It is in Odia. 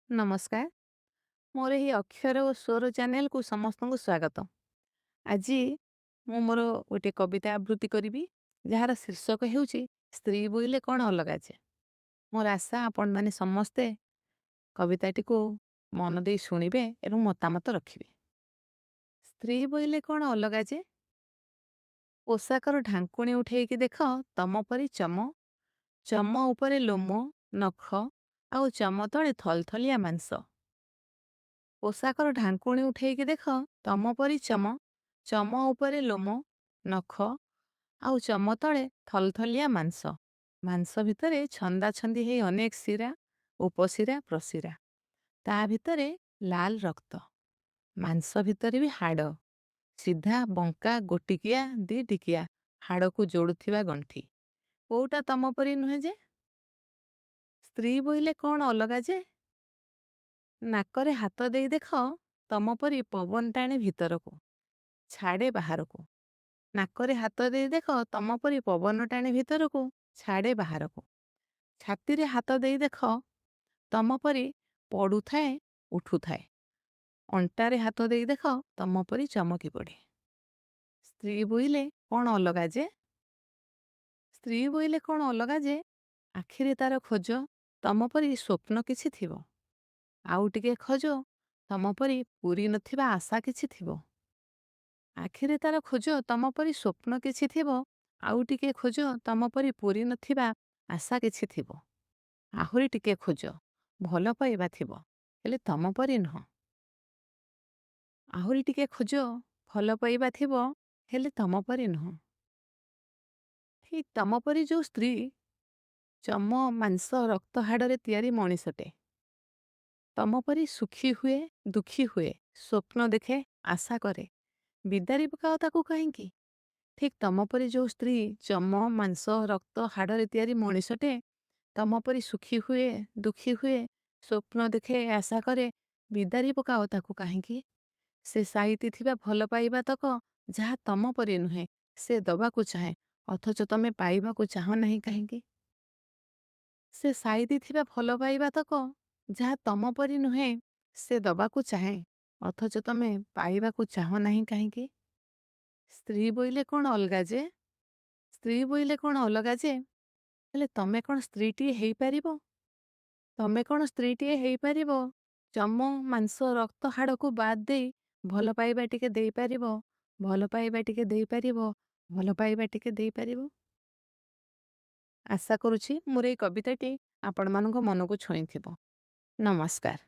ନମସ୍କାର। ମୋର ଏହି ଅକ୍ଷର ଓ ସ୍ୱର ଚ୍ୟାନେଲକୁ ସମସ୍ତଙ୍କୁ ସ୍ୱାଗତ। ଆଜି ମୁଁ ମୋର ଗୋଟିଏ କବିତା ଆବୃତ୍ତି କରିବି, ଯାହାର ଶୀର୍ଷକ ହେଉଛି ସ୍ତ୍ରୀ ବୋଇଲେ କ'ଣ ଅଲଗା ଯେ। ମୋର ଆଶା ଆପଣମାନେ ସମସ୍ତେ କବିତାଟିକୁ ମନ ଦେଇ ଶୁଣିବେ ଏବଂ ମତାମତ ରଖିବେ। ସ୍ତ୍ରୀ ବୋଇଲେ କ'ଣ ଅଲଗା ଯେ? ପୋଷାକର ଢାଙ୍କୁଣୀ ଉଠେଇକି ଦେଖ ତମ ପରି ଚମ, ଚମ ଉପରେ ଲୋମ, ନଖ ଆଉ ଚମ ତଳେ ଥଲଥଲିଆ ମାଂସ। ପୋଷାକର ଢାଙ୍କୁଣୀ ଉଠେଇକି ଦେଖ ତମ ପରି ଚମ, ଚମ ଉପରେ ଲୋମ, ନଖ ଆଉ ଚମ ତଳେ ଥଲଥଲିଆ ମାଂସ। ମାଂସ ଭିତରେ ଛନ୍ଦାଛନ୍ଦି ହେଇ ଅନେକ ଶିରା, ଉପଶିରା, ପ୍ରଶିରା। ତା ଭିତରେ ଲାଲ ରକ୍ତ। ମାଂସ ଭିତରେ ବି ହାଡ଼, ସିଧା ବଙ୍କା ଗୋଟିକିଆ ଦି ଟିକିଆ ହାଡ଼କୁ ଯୋଡ଼ୁଥିବା ଗଣ୍ଠି। କୋଉଟା ତମ ପରି ନୁହେଁ ଯେ? ସ୍ତ୍ରୀ ବୋଇଲେ କ'ଣ ଅଲଗା ଯେ? ନାକରେ ହାତ ଦେଇ ଦେଖ ତମ ପରି ପବନ ଟାଣେ ଭିତରକୁ, ଛାଡ଼େ ବାହାରକୁ। ନାକରେ ହାତ ଦେଇ ଦେଖ ତମ ପରି ପବନ ଟାଣେ ଭିତରକୁ, ଛାଡ଼େ ବାହାରକୁ। ଛାତିରେ ହାତ ଦେଇ ଦେଖ ତମ ପରି ପଡ଼ୁଥାଏ, ଉଠୁଥାଏ। ଅଣ୍ଟାରେ ହାତ ଦେଇ ଦେଖ ତମ ପରି ଚମକି ପଡ଼େ। ସ୍ତ୍ରୀ ବୋଇଲେ କ'ଣ ଅଲଗା ଯେ? ସ୍ତ୍ରୀ ବୋଇଲେ କ'ଣ ଅଲଗା ଯେ? ଆଖିରେ ତାର ଖୋଜ ତମ ପରି ସ୍ୱପ୍ନ କିଛି ଥିବ। ଆଉ ଟିକେ ଖୋଜ ତମ ପରି ପୂରି ନଥିବା ଆଶା କିଛି ଥିବ। ଆଖିରେ ତାର ଖୋଜ ତମ ପରି ସ୍ୱପ୍ନ କିଛି ଥିବ। ଆଉ ଟିକେ ଖୋଜ ତମ ପରି ପୂରି ନଥିବା ଆଶା କିଛି ଥିବ। ଆହୁରି ଟିକେ ଖୋଜ ଭଲ ପାଇବା ଥିବ, ହେଲେ ତମ ପରି ନୁହଁ। ଆହୁରି ଟିକେ ଖୋଜ ଭଲ ପାଇବା ଥିବ, ହେଲେ ତମ ପରି ନୁହଁ। ଠିକ୍ ତମ ପରି ଯେଉଁ ସ୍ତ୍ରୀ, ଚମ ମାଂସ ରକ୍ତ ହାଡ଼ରେ ତିଆରି ମଣିଷଟେ। ତମ ପରି ସୁଖୀ ହୁଏ, ଦୁଃଖୀ ହୁଏ, ସ୍ୱପ୍ନ ଦେଖେ, ଆଶା କରେ। ବିଦାରି ପକାଅ ତାକୁ କାହିଁକି? ଠିକ୍ ତମ ପରି ଯେଉଁ ସ୍ତ୍ରୀ, ଚମ ମାଂସ ରକ୍ତ ହାଡ଼ରେ ତିଆରି ମଣିଷଟେ, ତମ ପରି ସୁଖୀ ହୁଏ, ଦୁଃଖୀ ହୁଏ, ସ୍ୱପ୍ନ ଦେଖେ, ଆଶା କରେ। ବିଦାରି ପକାଅ ତାକୁ କାହିଁକି? ସେ ସାଇତି ଥିବା ଭଲ ପାଇବା ତକ ଯାହା ତମ ପରି ନୁହେଁ, ସେ ଦବାକୁ ଚାହେଁ, ଅଥଚ ତମେ ପାଇବାକୁ ଚାହଁ ନାହିଁ କାହିଁକି? ସେ ସାଇତି ଥିବା ଭଲ ପାଇବା ତକ ଯାହା ତମ ପରି ନୁହେଁ, ସେ ଦବାକୁ ଚାହେଁ, ଅଥଚ ତମେ ପାଇବାକୁ ଚାହଁ ନାହିଁ କାହିଁକି? ସ୍ତ୍ରୀ ବୋଇଲେ କ'ଣ ଅଲଗା ଯେ? ସ୍ତ୍ରୀ ବୋଇଲେ କ'ଣ ଅଲଗା ଯେ? ହେଲେ ତମେ କ'ଣ ସ୍ତ୍ରୀଟିଏ ହେଇପାରିବ? ତମେ କ'ଣ ସ୍ତ୍ରୀଟିଏ ହେଇପାରିବ? ଚମ ମାଂସ ରକ୍ତ ହାଡ଼କୁ ବାଦ ଦେଇ ଭଲ ପାଇବା ଟିକେ ଦେଇପାରିବ? ଭଲ ପାଇବା ଟିକେ ଦେଇପାରିବ? ଭଲ ପାଇବା ଟିକେ ଦେଇପାରିବ? ଆଶା କରୁଛି ମୋର ଏଇ କବିତାଟି ଆପଣମାନଙ୍କ ମନକୁ ଛୁଇଁଥିବ। ନମସ୍କାର।